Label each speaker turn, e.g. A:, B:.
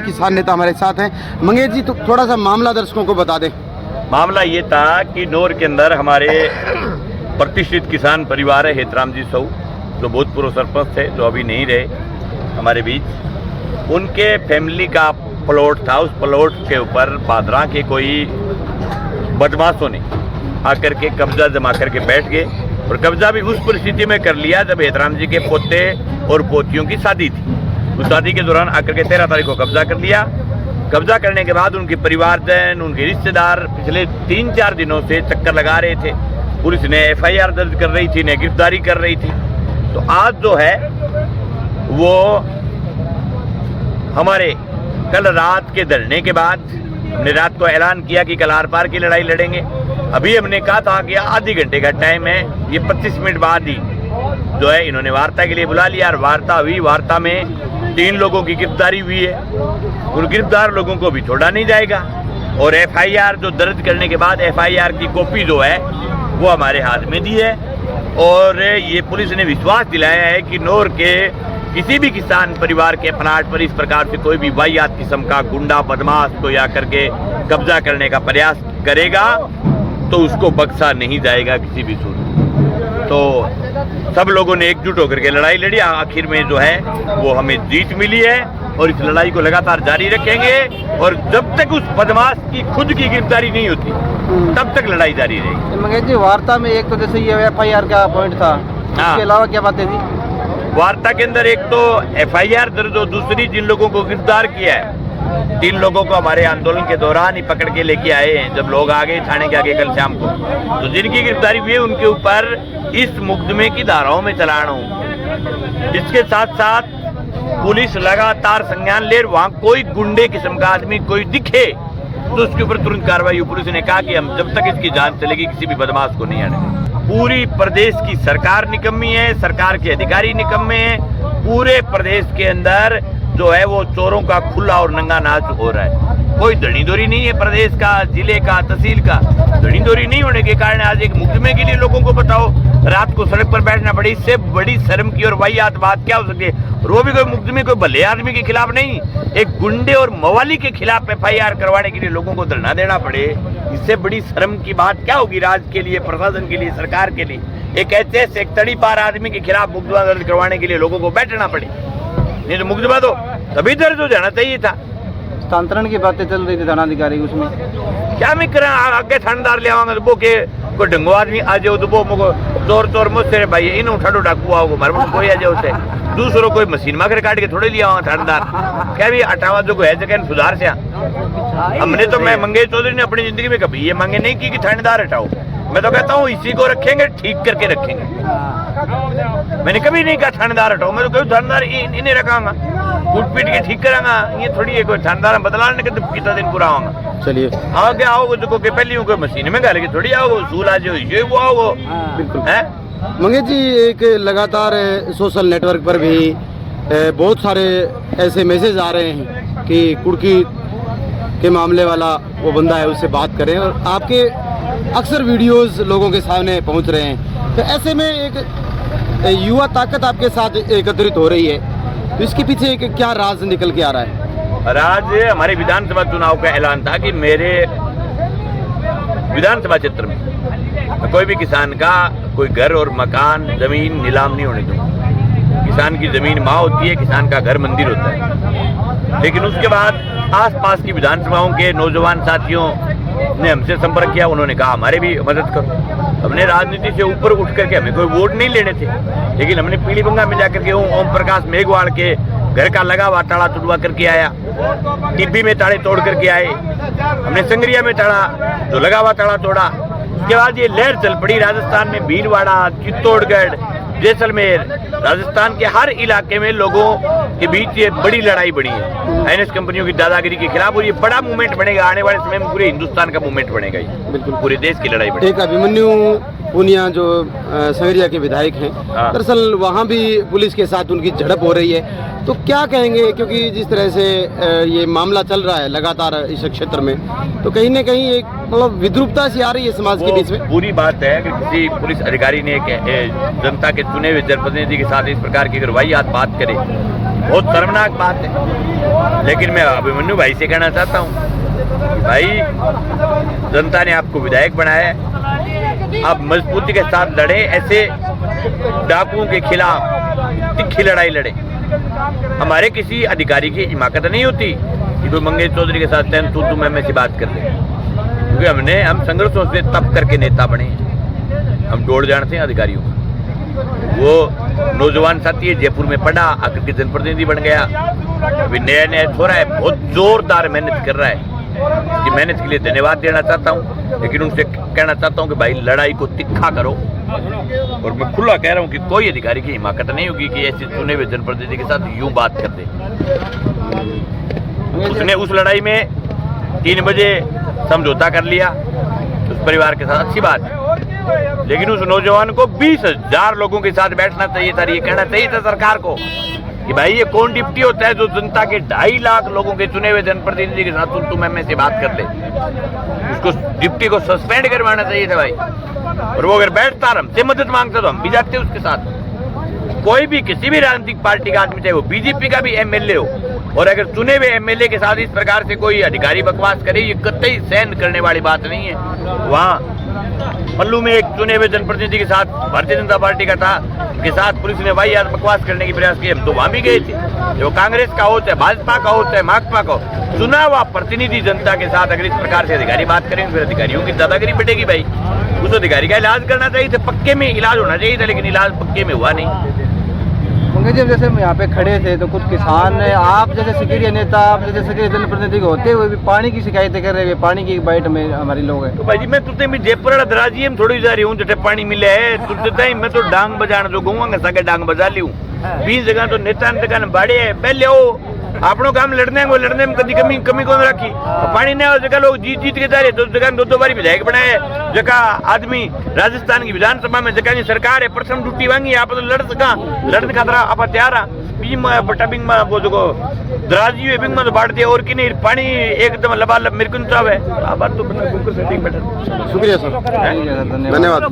A: किसान नेता हमारे साथ हैं। मंगेश जी, तो थोड़ा सा मामला दर्शकों को बता दें।
B: मामला ये था कि नोर के अंदर हमारे प्रतिष्ठित किसान परिवार है हेतराम जी सऊ, जो भूतपूर्व सरपंच थे, जो अभी नहीं रहे हमारे बीच। उनके फैमिली का प्लॉट था। उस प्लॉट के ऊपर बादरा के कोई बदमाशों ने आकर के कब्जा जमा करके बैठ गए, और कब्जा भी उस परिस्थिति में कर लिया जब हेतराम जी के पोते और पोतियों की शादी थी। उस शादी के दौरान आकर के 13 तारीख को कब्जा कर लिया। कब्जा करने के बाद उनके परिवारजन, उनके रिश्तेदार पिछले 3-4 दिनों से चक्कर लगा रहे थे। पुलिस ने FIR दर्ज कर रही थी, ने गिरफ्तारी कर रही थी। तो आज जो है वो हमारे कल रात के धरने के बाद हमने रात को ऐलान किया कि कल आर पार की लड़ाई लड़ेंगे। अभी हमने कहा था कि आधे घंटे का टाइम है, ये 25 मिनट बाद ही जो है इन्होंने वार्ता के लिए बुला लिया। और वार्ता हुई, वार्ता में 3 लोगों की गिरफ्तारी हुई है। उन गिरफ्तार लोगों को भी छोड़ा नहीं जाएगा। और FIR जो दर्ज करने के बाद FIR की कॉपी जो है वो हमारे हाथ में दी है। और ये पुलिस ने विश्वास दिलाया है कि नोर के किसी भी किसान परिवार के प्लाट पर इस प्रकार से कोई भी वाहियात किस्म का गुंडा बदमाश कोई आकर के कब्जा करने का प्रयास करेगा तो उसको बख्शा नहीं जाएगा किसी भी सूरत। तो सब लोगों ने एकजुट होकर के लड़ाई लड़ी। आखिर में जो है वो हमें जीत मिली है, और इस लड़ाई को लगातार जारी रखेंगे। और जब तक उस बदमाश की खुद की गिरफ्तारी नहीं होती तब तक लड़ाई जारी रहेगी।
A: मंगेश जी, वार्ता में एक तो जैसे ये FIR का पॉइंट था, इसके अलावा क्या बातें थी?
B: वार्ता के अंदर एक तो FIR दर्ज, और दूसरी जिन लोगों को गिरफ्तार किया है 3 लोगों को हमारे आंदोलन के दौरान ही पकड़ के लेके आए हैं, जब लोग आ गए थाने के आगे कल शाम को। तो जिनकी गिरफ्तारी हुई है उनके ऊपर इस मुकदमे की धाराओं में चलाना हूँ। इसके साथ साथ पुलिस लगातार संज्ञान ले, वहाँ कोई गुंडे किस्म का आदमी कोई दिखे तो उसके ऊपर तुरंत कार्रवाई। पुलिस ने कहा कि हम जब तक इसकी जांच चलेगी किसी भी बदमाश को नहीं आने देंगे। पूरी प्रदेश की सरकार निकम्मी है, सरकार के अधिकारी निकम्मे हैं। पूरे प्रदेश के अंदर जो है वो चोरों का खुला और नंगा नाच हो रहा है। कोई धड़ीदोरी नहीं है प्रदेश का, जिले का, तहसील का। धड़ीदोरी नहीं होने के कारण आज एक मुकदमे के लिए लोगों को बताओ रात को सड़क पर बैठना पड़े। इससे बड़ी शर्म की और वाहियात बात क्या हो सकती है? और वो भी कोई मुकदमे कोई भले आदमी के खिलाफ नहीं, एक गुंडे और मवाली के खिलाफ FIR करवाने के लिए लोगों को धरना देना पड़े। इससे बड़ी शर्म की बात क्या होगी राज्य के लिए, प्रशासन के लिए, सरकार के लिए? एक ऐसे एक तड़ीपार आदमी के खिलाफ मुकदमा दर्ज करवाने के लिए लोगों को बैठना पड़े। नहीं तो मुकदमा तो तभी दर्ज हो जाना चाहिए था।
A: हस्तांतरण की बातें चल रही थी थानाधिकारी, उसमें
B: क्या मैं करा? आगे थानेदार ले आवांगा तो वो के कोई ढंगो आदमी आ जाओ तो वो मुझको चोर चोर मुझसे भाई इन उठा डाकू आओगे मारे कोई आ जाओ उसे दूसरों कोई मशीन माकर काट के थोड़े लिया थानेदार। क्या भी अटावा जो है जगह सुधार से हमने तो मैं मंगेश चौधरी ने अपनी जिंदगी में कभी ये मांगे नहीं की कि थानेदार हटाओ। मैं तो कहता हूँ इसी को रखेंगे, ठीक करके रखेंगे। मैंने कभी नहीं कहा थानेदार हटाओ। मैं तो कहूँ थानेदार इन्हें रखाऊंगा, कूट पीट के ठीक करांगा। ये थोड़ी है कोई थानेदार बदलाने के कितना दिन पूरा होगा।
A: चलिए
B: आगे आओगे तो कोई पहली कोई मशीन में गाले थोड़ी आओगे, सूल आ जाओ ये वो आओगे।
A: बिल्कुल
B: है
A: मंगेश जी, एक लगातार सोशल नेटवर्क पर भी बहुत सारे ऐसे मैसेज आ रहे हैं कि कुर्की के मामले वाला वो बंदा है उससे बात करें, और आपके अक्सर वीडियोस लोगों के सामने पहुंच रहे हैं। तो ऐसे में एक युवा ताकत आपके साथ एकत्रित हो रही है, तो इसके पीछे एक क्या राज निकल के आ रहा है?
B: राज हमारे विधानसभा चुनाव का ऐलान था कि मेरे विधानसभा क्षेत्र में कोई भी किसान का कोई घर और मकान जमीन नीलाम नहीं होने दूंगा। किसान की जमीन माँ होती है, किसान का घर मंदिर होता है। लेकिन उसके बाद आसपास की विधानसभाओं के नौजवान साथियों ने हमसे संपर्क किया, उन्होंने कहा हमारे भी मदद करो। हमने राजनीति से ऊपर उठ करके हमें कोई वोट नहीं लेने थे, लेकिन हमने पीलीबंगा में जाकर के ओम प्रकाश मेघवाल के घर का लगा हुआ ताला तुड़वा करके आया, टिब्बी में ताले तोड़ करके आए, हमने संगरिया में ताला जो लगा हुआ ताला तोड़ा। उसके बाद ये लहर चल पड़ी राजस्थान में, भीलवाड़ा, चित्तौड़गढ़, जैसलमेर, राजस्थान के हर इलाके में लोगों के बीच ये बड़ी लड़ाई बढ़ी है INS कंपनियों की दादागिरी के खिलाफ। और ये बड़ा मूवमेंट बनेगा आने वाले समय में, पूरे हिंदुस्तान का मूवमेंट बनेगा ये, बिल्कुल पूरे देश की लड़ाई बनेगी।
A: एक अभिमन्यु पूनिया जो संगरिया के विधायक हैं, दरअसल वहाँ भी पुलिस के साथ उनकी झड़प हो रही है, तो क्या कहेंगे? क्योंकि जिस तरह से ये मामला चल रहा है लगातार इस क्षेत्र में, तो कहीं ना कहीं एक मतलब विद्रूपता सी आ रही है समाज के बीच में।
B: बुरी बात है कि किसी पुलिस अधिकारी ने जनता के चुने हुए जनप्रतिनिधि के साथ इस प्रकार की अगर वाहियात बात करे बहुत शर्मनाक बात है। लेकिन मैं अभिमन्यु भाई से कहना चाहता हूँ, भाई जनता ने आपको विधायक बनाया है, आप मजबूती के साथ लड़े, ऐसे डाकुओं के खिलाफ तिखी लड़ाई लड़े। हमारे किसी अधिकारी की हिमाकत नहीं होती कि कोई मंगेश चौधरी के साथ तू मैं से बात कर ले, क्योंकि हम संघर्षों से तप करके नेता बने। हम दौड़ जानते हैं अधिकारियों को। वो नौजवान साथी है, जयपुर में पढ़ा, आकर के जनप्रतिनिधि बन गया, अभी नया नया छोरा है, बहुत जोरदार मेहनत कर रहा है। इसकी मेहनत के लिए धन्यवाद देना चाहता हूँ, लेकिन उनसे कहना चाहता हूँ कि भाई लड़ाई को तिखा करो। और मैं खुला कह रहा हूँ कि कोई अधिकारी की हिमाकत नहीं होगी कि ऐसे चुने हुए जनप्रतिनिधि के साथ यूं बात कर दे। उसने उस लड़ाई में 3 बजे समझौता कर लिया उस परिवार के साथ, अच्छी बात है, लेकिन उस नौजवान को 20,000 लोगों के साथ बैठना चाहिए था। ये कहना चाहिए था सरकार को कि भाई ये कौन डिप्टी होता है जो जनता के 2.5 लाख लोगों के चुने हुए जनप्रतिनिधि के साथ तुम एमए से बात कर ले। उसको डिप्टी को सस्पेंड करवाना चाहिए था भाई। और वो अगर बैठता और हमसे मदद मांगता तो हम भी जाते उसके साथ। कोई भी किसी भी राजनीतिक पार्टी का आदमी, चाहे वो बीजेपी का भी एमएलए हो, और अगर चुने हुए एमएलए के साथ इस प्रकार से कोई अधिकारी बकवास करे, ये कतई सहन करने वाली बात नहीं है। वहाँ पल्लू में एक चुने हुए जनप्रतिनिधि के साथ भारतीय जनता पार्टी का था, के साथ पुलिस ने वाहियात बकवास करने की प्रयास किए। हम तो वहां भी गए थे, जो कांग्रेस का हो, चाहे भाजपा का हो, चाहे माकपा का हो, चुना हुआ प्रतिनिधि जनता के साथ अगर इस प्रकार से अधिकारी बात करेंगे, फिर अधिकारियों की दादागिरी बढ़ेगी भाई। उस अधिकारी का इलाज करना चाहिए था, पक्के में इलाज होना चाहिए था, लेकिन इलाज पक्के में हुआ नहीं।
C: मंगेश जी, जैसे हम यहाँ पे खड़े थे तो कुछ किसान ने, आप जैसे सक्रिय नेता, आप जैसे सक्रिय जनप्रतिनिधि होते हुए भी पानी की शिकायतें कर रहे हैं, पानी की बाइट में हमारे लोग हैं।
B: तो भाई जी मैं तुझे भी जयपुर दराजी में थोड़ी जा रही हूँ, जटे पानी मिले है तुझे मैं तो डांग बजाना जो गऊंगा सके डांग बजा ली हूँ। 20 जगह तो नेता ने बाड़े है, पहले वो आपनों काम लड़ने में कभी कमी कौन रखी। पानी नहीं हो जगह लोग जीत के जा रहे, तो जगह 2 बारी विधायक बनाए, जगह आदमी राजस्थान की विधानसभा में जगह सरकार है प्रथम ड्यूटी मांगी, आप तो लड़ सका, लड़ने खातर आप तैयार आ बटा बिंग में वो जो दराजी हुए बिंग में तो बांट दिया, और कि नहीं पानी एकदम लबालब मेरे को चाव है। आप तो शुक्रिया
A: सर, धन्यवाद।